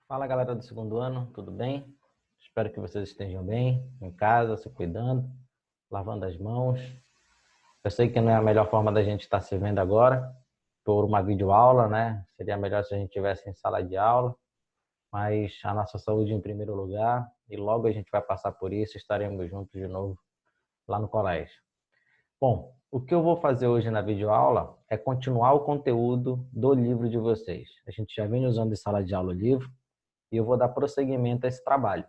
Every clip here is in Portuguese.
Fala galera do segundo ano, tudo bem? Espero que vocês estejam bem, em casa, se cuidando, lavando as mãos. Eu sei que não é a melhor forma da gente estar se vendo agora, por uma videoaula, né? Seria melhor se a gente tivesse em sala de aula, mas a nossa saúde em primeiro lugar, e logo a gente vai passar por isso, estaremos juntos de novo lá no colégio. Bom, o que eu vou fazer hoje na videoaula é continuar o conteúdo do livro de vocês. A gente já vem usando em sala de aula o livro, e eu vou dar prosseguimento a esse trabalho.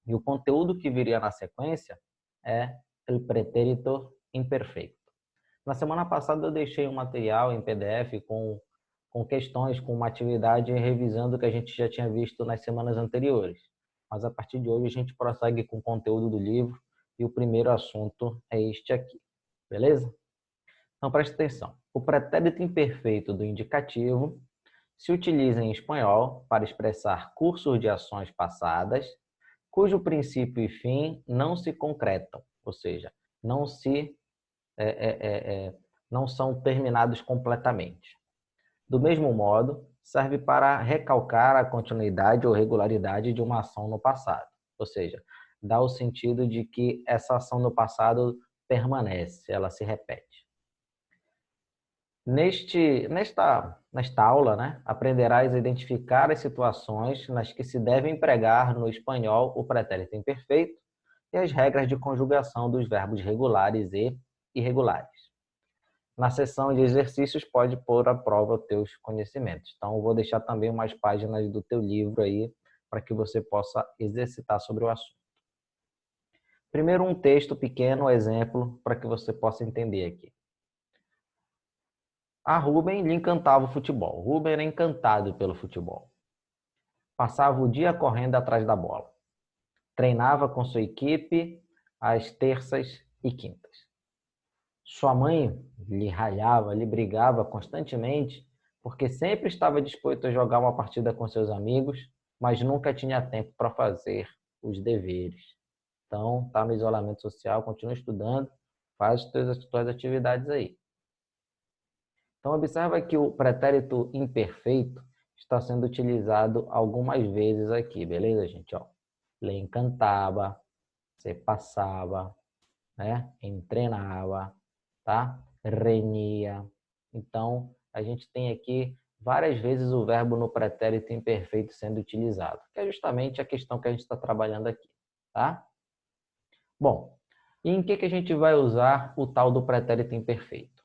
E o conteúdo que viria na sequência é o pretérito imperfeito. Na semana passada eu deixei um material em PDF com questões, com uma atividade revisando o que a gente já tinha visto nas semanas anteriores. Mas a partir de hoje a gente prossegue com o conteúdo do livro e o primeiro assunto é este aqui. Beleza? Então preste atenção. O pretérito imperfeito do indicativo se utiliza em espanhol para expressar cursos de ações passadas cujo princípio e fim não se concretam, ou seja, não se é, não são terminados completamente. Do mesmo modo, serve para recalcar a continuidade ou regularidade de uma ação no passado, ou seja, dá o sentido de que essa ação no passado permanece, ela se repete. Nesta aula, né, aprenderás a identificar as situações nas que se deve empregar no espanhol o pretérito imperfeito e as regras de conjugação dos verbos regulares e irregulares. Na seção de exercícios, pode pôr à prova os teus conhecimentos. Então, eu vou deixar também umas páginas do teu livro aí para que você possa exercitar sobre o assunto. Primeiro, um texto pequeno, exemplo, para que você possa entender aqui. A Rubem lhe encantava o futebol. Rubem era encantado pelo futebol. Passava o dia correndo atrás da bola. Treinava com sua equipe às terças e quintas. Sua mãe lhe ralhava, lhe brigava constantemente, porque sempre estava disposto a jogar uma partida com seus amigos, mas nunca tinha tempo para fazer os deveres. Então, está no isolamento social, continua estudando, faz as suas atividades aí. Então, observa que o pretérito imperfeito está sendo utilizado algumas vezes aqui, beleza, gente? Ó, le encantava, se passava, né? Entrenava, tá? Renia. Então, a gente tem aqui várias vezes o verbo no pretérito imperfeito sendo utilizado, que é justamente a questão que a gente está trabalhando aqui, tá? Bom, e em que a gente vai usar o tal do pretérito imperfeito?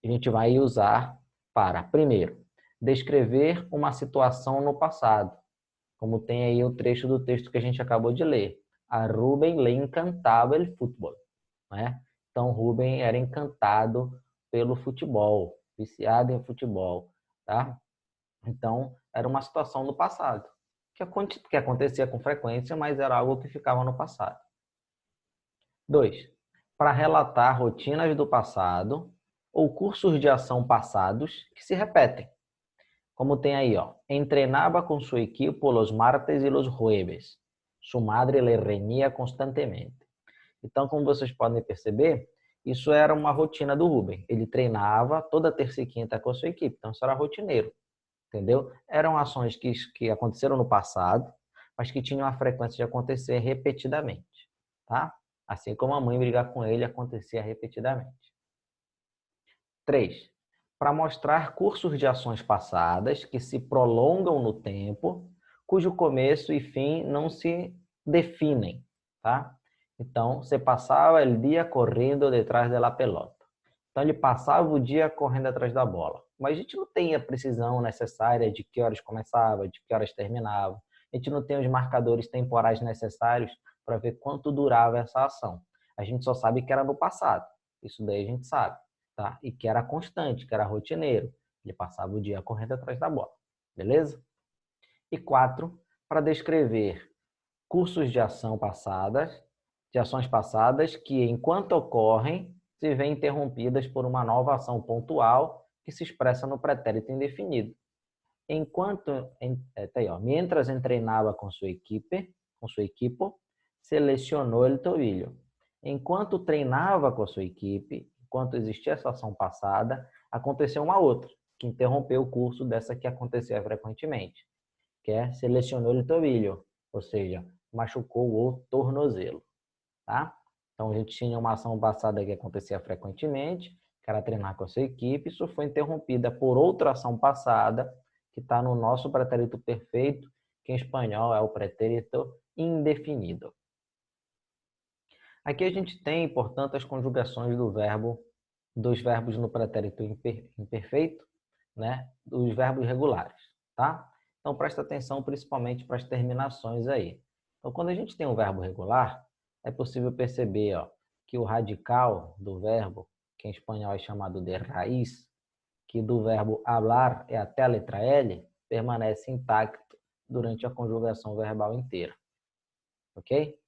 A gente vai usar para, primeiro, descrever uma situação no passado, como tem aí o trecho do texto que a gente acabou de ler. A Rubem le encantava el fútbol, né? Então, Rubem era encantado pelo futebol, viciado em futebol, tá? Então, era uma situação no passado, que acontecia com frequência, mas era algo que ficava no passado. 2. Para relatar rotinas do passado ou cursos de ação passados que se repetem. Como tem aí, ó. Entrenaba com sua equipe los martes e los jueves. Su madre le reñía constantemente. Então, como vocês podem perceber, isso era uma rotina do Rubem. Ele treinava toda terça e quinta com a sua equipe. Então, isso era rotineiro, entendeu? Eram ações que aconteceram no passado, mas que tinham a frequência de acontecer repetidamente, tá? Assim como a mãe brigar com ele acontecia repetidamente. 3. Para mostrar cursos de ações passadas que se prolongam no tempo, cujo começo e fim não se definem, tá? Então, você passava o dia correndo detrás da pelota. Então, ele passava o dia correndo atrás da bola. Mas a gente não tem a precisão necessária de que horas começava, de que horas terminava. A gente não tem os marcadores temporais necessários para ver quanto durava essa ação. A gente só sabe que era no passado. Isso daí a gente sabe, tá? E que era constante, que era rotineiro. Ele passava o dia correndo atrás da bola. Beleza? E 4, para descrever cursos de ações passadas que, enquanto ocorrem, se veem interrompidas por uma nova ação pontual que se expressa no pretérito indefinido. Tá aí, ó, mientras entrenava com sua equipe, selecionou o tobillo. Enquanto treinava com a sua equipe, enquanto existia essa ação passada, aconteceu uma outra, que interrompeu o curso dessa que acontecia frequentemente, que é se lesionou o tobilho, ou seja, machucou o tornozelo, tá? Então, a gente tinha uma ação passada que acontecia frequentemente, que era treinar com a sua equipe, isso foi interrompida por outra ação passada, que está no nosso pretérito perfeito, que em espanhol é o pretérito indefinido. Aqui a gente tem, portanto, as conjugações dos verbos no pretérito imperfeito, né? Dos verbos regulares, tá? Então, presta atenção principalmente para as terminações aí. Então, quando a gente tem um verbo regular, é possível perceber, ó, que o radical do verbo, que em espanhol é chamado de raiz, que do verbo hablar é até a letra L, permanece intacto durante a conjugação verbal inteira, ok?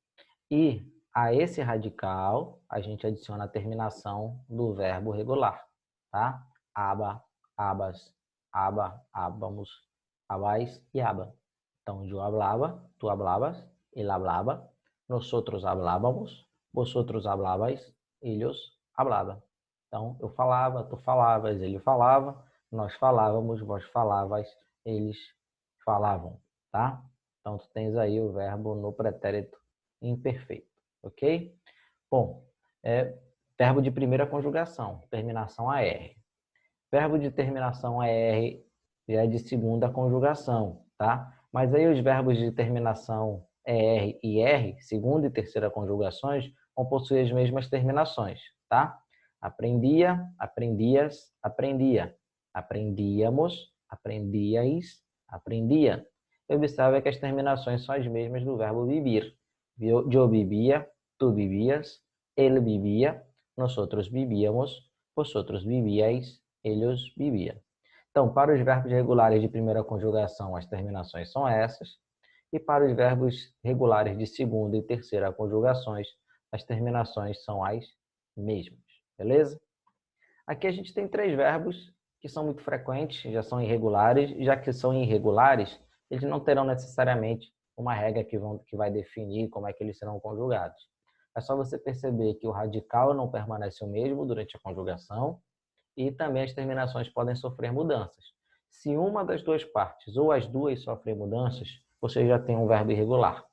E a esse radical, a gente adiciona a terminação do verbo regular, tá? Aba, abas, aba, abamos, abais e aba. Então, yo hablaba, tú hablabas, él hablaba, nosotros hablábamos, vosotros hablabais, ellos hablaban. Então, eu falava, tu falavas, ele falava, nós falávamos, vós falavais, eles falavam, tá? Então, tu tens aí o verbo no pretérito imperfeito, ok? Bom, verbo de primeira conjugação, terminação AR. Verbo de terminação AR já é de segunda conjugação, tá? Mas aí os verbos de terminação ER e R, segunda e terceira conjugações, vão possuir as mesmas terminações, tá? Aprendia, aprendias, aprendia. Aprendíamos, aprendíais, aprendia. Observe que as terminações são as mesmas do verbo vivir. Eu vivia, tu vivias, ele vivia, nosotros vivíamos, vosotros vivíais, eles viviam. Então, para os verbos regulares de primeira conjugação, as terminações são essas. E para os verbos regulares de segunda e terceira conjugações, as terminações são as mesmas. Beleza? Aqui a gente tem 3 verbos que são muito frequentes, já são irregulares. Já que são irregulares, eles não terão necessariamente uma regra que vai definir como é que eles serão conjugados. É só você perceber que o radical não permanece o mesmo durante a conjugação e também as terminações podem sofrer mudanças. Se uma das duas partes ou as duas sofrem mudanças, você já tem um verbo irregular.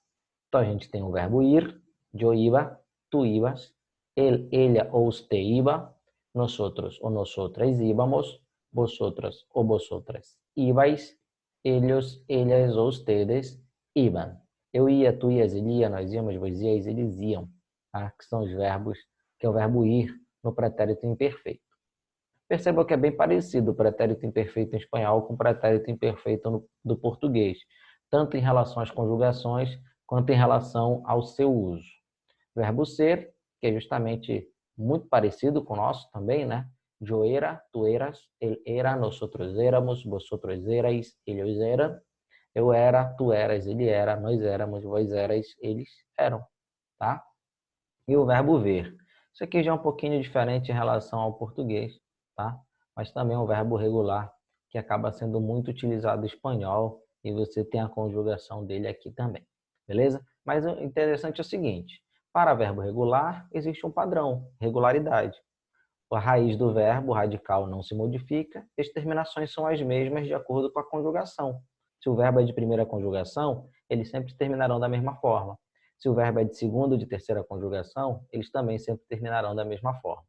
Então, a gente tem o verbo ir, yo iba, tú ibas, él, ella ou usted iba, nosotros ou nosotras íbamos, vosotras ou vosotras ibais, ellos, ellas ou ustedes iban. Eu ia, tu ias, ele ia, nós íamos, vós ias, eles iam. Tá? Que são os verbos, que é o verbo ir no pretérito imperfeito. Perceba que é bem parecido o pretérito imperfeito em espanhol com o pretérito imperfeito do português, tanto em relação às conjugações quanto em relação ao seu uso. Verbo ser, que é justamente muito parecido com o nosso também, né? Yo era, tú eras, él era, nosotros éramos, vosotros erais, ellos eram. Eu era, tu eras, ele era, nós éramos, vós erais, eles eram, tá? E o verbo ver. Isso aqui já é um pouquinho diferente em relação ao português, tá? Mas também é um verbo regular que acaba sendo muito utilizado no espanhol e você tem a conjugação dele aqui também, beleza? Mas o interessante é o seguinte, para verbo regular existe um padrão, regularidade. A raiz do verbo, o radical, não se modifica, e as terminações são as mesmas de acordo com a conjugação. Se o verbo é de primeira conjugação, eles sempre terminarão da mesma forma. Se o verbo é de segunda ou de terceira conjugação, eles também sempre terminarão da mesma forma.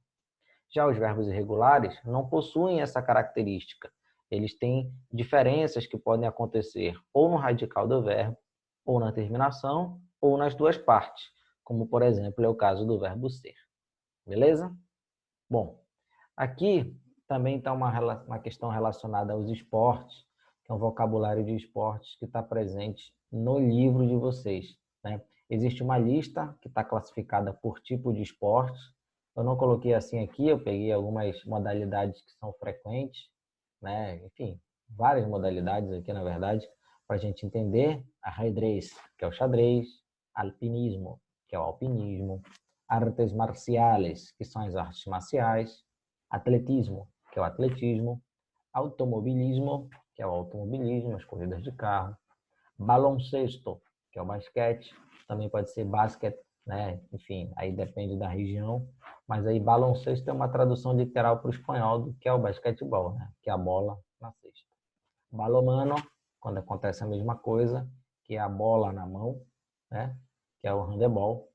Já os verbos irregulares não possuem essa característica. Eles têm diferenças que podem acontecer ou no radical do verbo, ou na terminação, ou nas duas partes, como, por exemplo, é o caso do verbo ser. Beleza? Bom, aqui também está uma questão relacionada aos esportes, que é um vocabulário de esportes que está presente no livro de vocês, né? Existe uma lista que está classificada por tipo de esportes. Eu não coloquei assim aqui, eu peguei algumas modalidades que são frequentes, né? Enfim, várias modalidades aqui, na verdade, para a gente entender. Ajedrez, que é o xadrez, alpinismo, que é o alpinismo, artes marciales, que são as artes marciais, atletismo, que é o atletismo, automobilismo, que é o automobilismo, as corridas de carro, baloncesto, que é o basquete, também pode ser basquete, né? Enfim, aí depende da região, mas aí baloncesto é uma tradução literal para o espanhol do que é o basquetebol, né? Que é a bola na cesta. Balomano, quando acontece a mesma coisa, que é a bola na mão, né? Que é o handebol.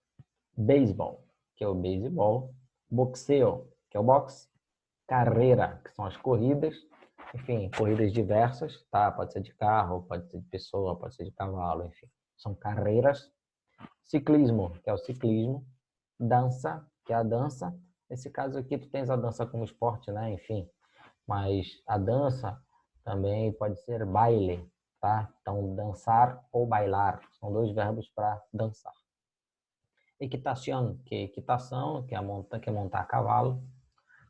Beisebol, que é o beisebol. Boxeo, que é o boxe. Carreira, que são as corridas. Enfim, corridas diversas, tá? Pode ser de carro, pode ser de pessoa, pode ser de cavalo, enfim. São carreiras. Ciclismo, que é o ciclismo. Dança, que é a dança. Nesse caso aqui, tu tens a dança como esporte, né? Enfim, mas a dança também pode ser baile, tá? Então, dançar ou bailar são dois verbos para dançar. Equitação, que é equitação, que é montar a cavalo.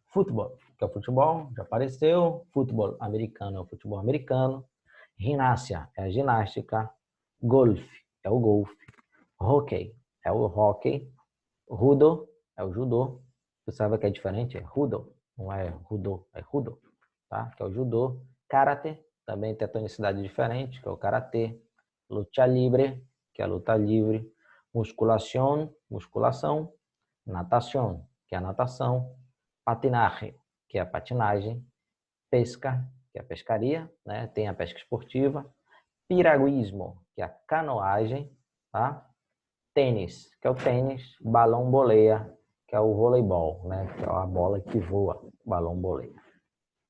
Futebol, que é o futebol, já apareceu. Futebol americano é o futebol americano. Ginástica é a ginástica. Golfe é o golfe. Hockey é o hockey. Judo é o judô. Você sabe que é diferente? É judo, não é rudo, é judo, tá? Que é o judô. Karate também tem tonicidade diferente, que é o karatê. Luta livre, que é a luta livre. Musculação. Natação, que é a natação. Patinaje, que é a patinagem. Pesca, que é a pescaria, né? Tem a pesca esportiva. Piragüismo, que é a canoagem, tá? Tênis, que é o tênis. Balão boleia, que é o voleibol, né? Que é a bola que voa, balão boleia,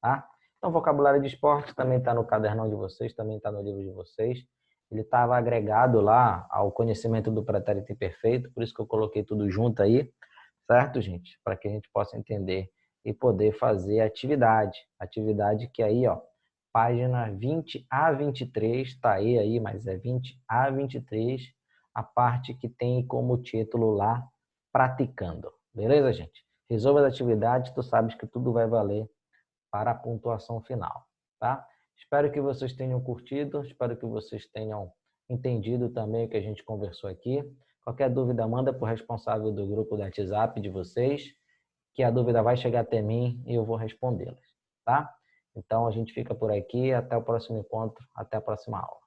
tá? Então, o vocabulário de esporte também está no cadernão de vocês, também está no livro de vocês. Ele estava agregado lá ao conhecimento do pretérito imperfeito, por isso que eu coloquei tudo junto aí, certo, gente? Para que a gente possa entender e poder fazer atividade. Atividade que aí, ó, página 20 a 23, está aí, mas é 20 a 23, a parte que tem como título lá, praticando. Beleza, gente? Resolva as atividades, tu sabes que tudo vai valer para a pontuação final, tá? Espero que vocês tenham curtido, espero que vocês tenham entendido também o que a gente conversou aqui. Qualquer dúvida, manda para o responsável do grupo do WhatsApp de vocês, que a dúvida vai chegar até mim e eu vou respondê-las, tá? Então, a gente fica por aqui, até o próximo encontro, até a próxima aula.